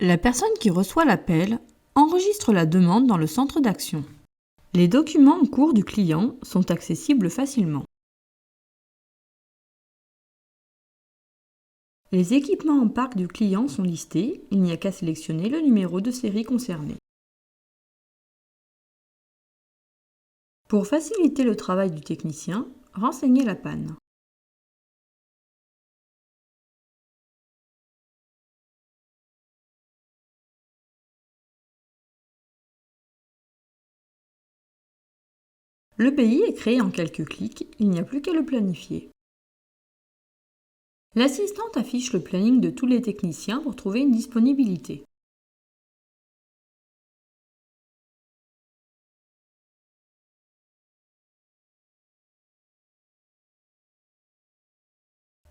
La personne qui reçoit l'appel enregistre la demande dans le centre d'action. Les documents en cours du client sont accessibles facilement. Les équipements en parc du client sont listés, il n'y a qu'à sélectionner le numéro de série concerné. Pour faciliter le travail du technicien, renseignez la panne. Le pays est créé en quelques clics, il n'y a plus qu'à le planifier. L'assistante affiche le planning de tous les techniciens pour trouver une disponibilité.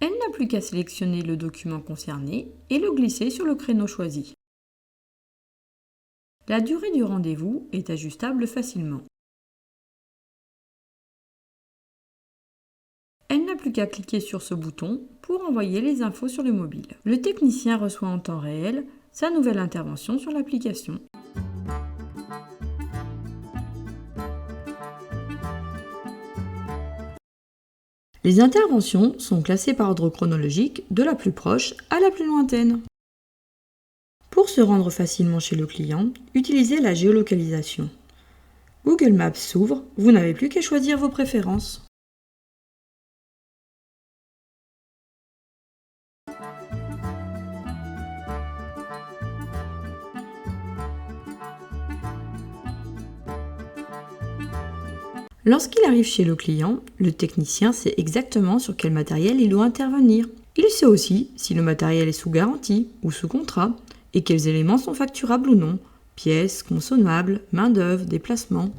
Elle n'a plus qu'à sélectionner le document concerné et le glisser sur le créneau choisi. La durée du rendez-vous est ajustable facilement. Elle n'a plus qu'à cliquer sur ce bouton pour envoyer les infos sur le mobile. Le technicien reçoit en temps réel sa nouvelle intervention sur l'application. Les interventions sont classées par ordre chronologique de la plus proche à la plus lointaine. Pour se rendre facilement chez le client, utilisez la géolocalisation. Google Maps s'ouvre, vous n'avez plus qu'à choisir vos préférences. Lorsqu'il arrive chez le client, le technicien sait exactement sur quel matériel il doit intervenir. Il sait aussi si le matériel est sous garantie ou sous contrat et quels éléments sont facturables ou non, pièces, consommables, main-d'œuvre, déplacements.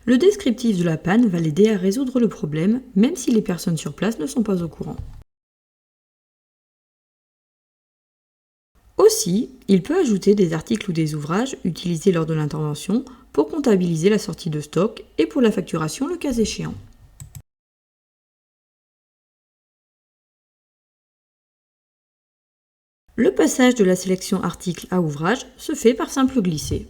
Le descriptif de la panne va l'aider à résoudre le problème, même si les personnes sur place ne sont pas au courant. Aussi, il peut ajouter des articles ou des ouvrages utilisés lors de l'intervention pour comptabiliser la sortie de stock et pour la facturation le cas échéant. Le passage de la sélection article à ouvrage se fait par simple glisser.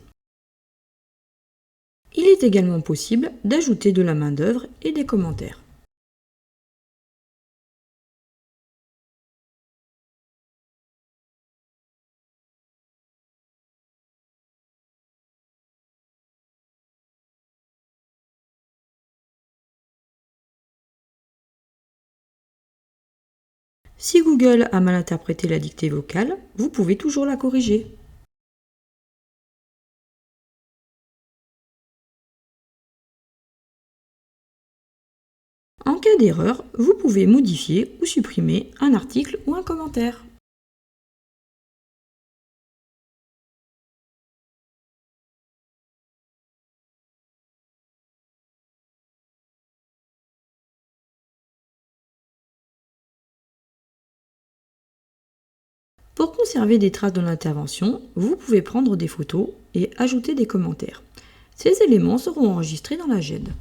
Il est également possible d'ajouter de la main-d'œuvre et des commentaires. Si Google a mal interprété la dictée vocale, vous pouvez toujours la corriger. En cas d'erreur, vous pouvez modifier ou supprimer un article ou un commentaire. Pour conserver des traces de l'intervention, vous pouvez prendre des photos et ajouter des commentaires. Ces éléments seront enregistrés dans la GED.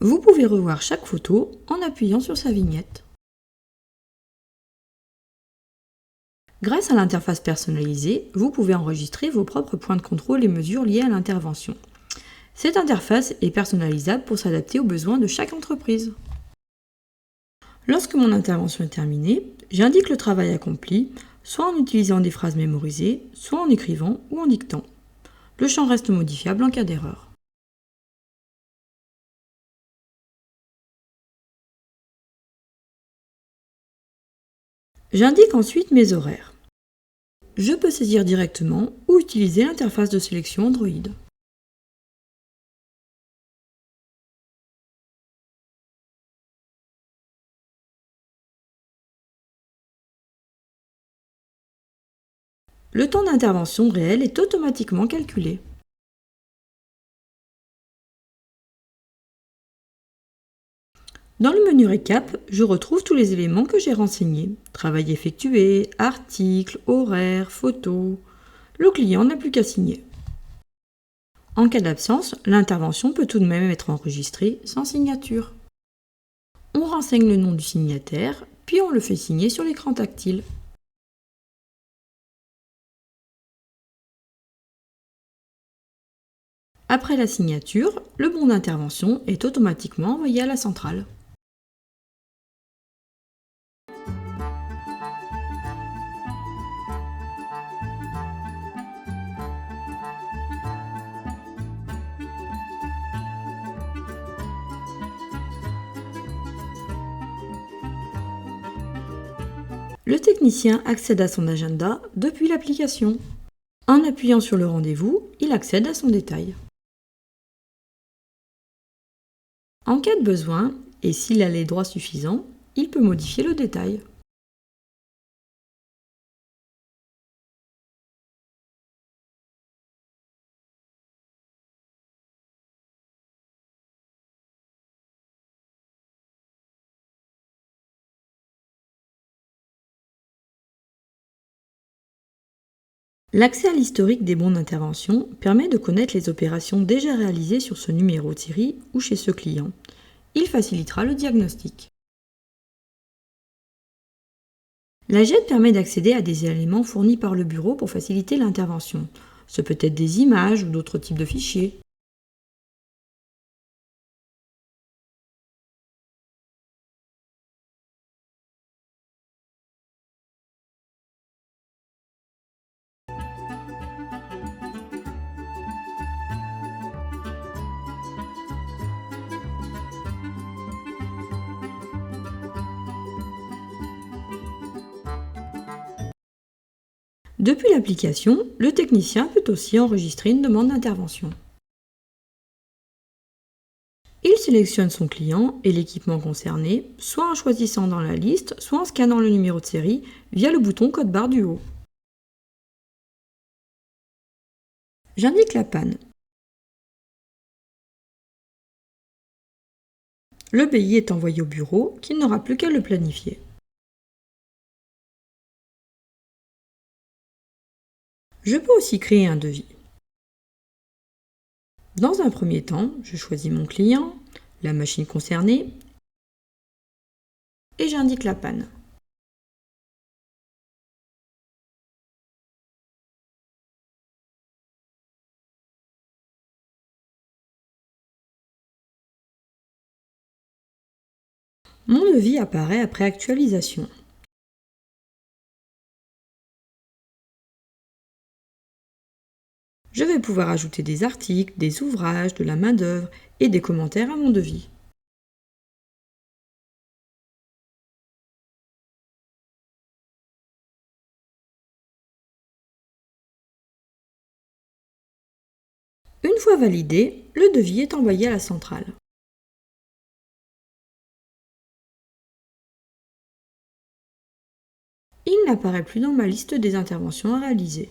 Vous pouvez revoir chaque photo en appuyant sur sa vignette. Grâce à l'interface personnalisée, vous pouvez enregistrer vos propres points de contrôle et mesures liées à l'intervention. Cette interface est personnalisable pour s'adapter aux besoins de chaque entreprise. Lorsque mon intervention est terminée, j'indique le travail accompli, soit en utilisant des phrases mémorisées, soit en écrivant ou en dictant. Le champ reste modifiable en cas d'erreur. J'indique ensuite mes horaires. Je peux saisir directement ou utiliser l'interface de sélection Android. Le temps d'intervention réel est automatiquement calculé. Dans le menu récap, je retrouve tous les éléments que j'ai renseignés. Travail effectué, articles, horaires, photos. Le client n'a plus qu'à signer. En cas d'absence, l'intervention peut tout de même être enregistrée sans signature. On renseigne le nom du signataire, puis on le fait signer sur l'écran tactile. Après la signature, le bon d'intervention est automatiquement envoyé à la centrale. Le technicien accède à son agenda depuis l'application. En appuyant sur le rendez-vous, il accède à son détail. En cas de besoin, et s'il a les droits suffisants, il peut modifier le détail. L'accès à l'historique des bons d'intervention permet de connaître les opérations déjà réalisées sur ce numéro de série ou chez ce client. Il facilitera le diagnostic. La GED permet d'accéder à des éléments fournis par le bureau pour faciliter l'intervention. Ce peut être des images ou d'autres types de fichiers. Depuis l'application, le technicien peut aussi enregistrer une demande d'intervention. Il sélectionne son client et l'équipement concerné, soit en choisissant dans la liste, soit en scannant le numéro de série via le bouton code barre du haut. J'indique la panne. Le BI est envoyé au bureau qui n'aura plus qu'à le planifier. Je peux aussi créer un devis. Dans un premier temps, je choisis mon client, la machine concernée et j'indique la panne. Mon devis apparaît après actualisation. Je vais pouvoir ajouter des articles, des ouvrages, de la main-d'œuvre et des commentaires à mon devis. Une fois validé, le devis est envoyé à la centrale. Il n'apparaît plus dans ma liste des interventions à réaliser.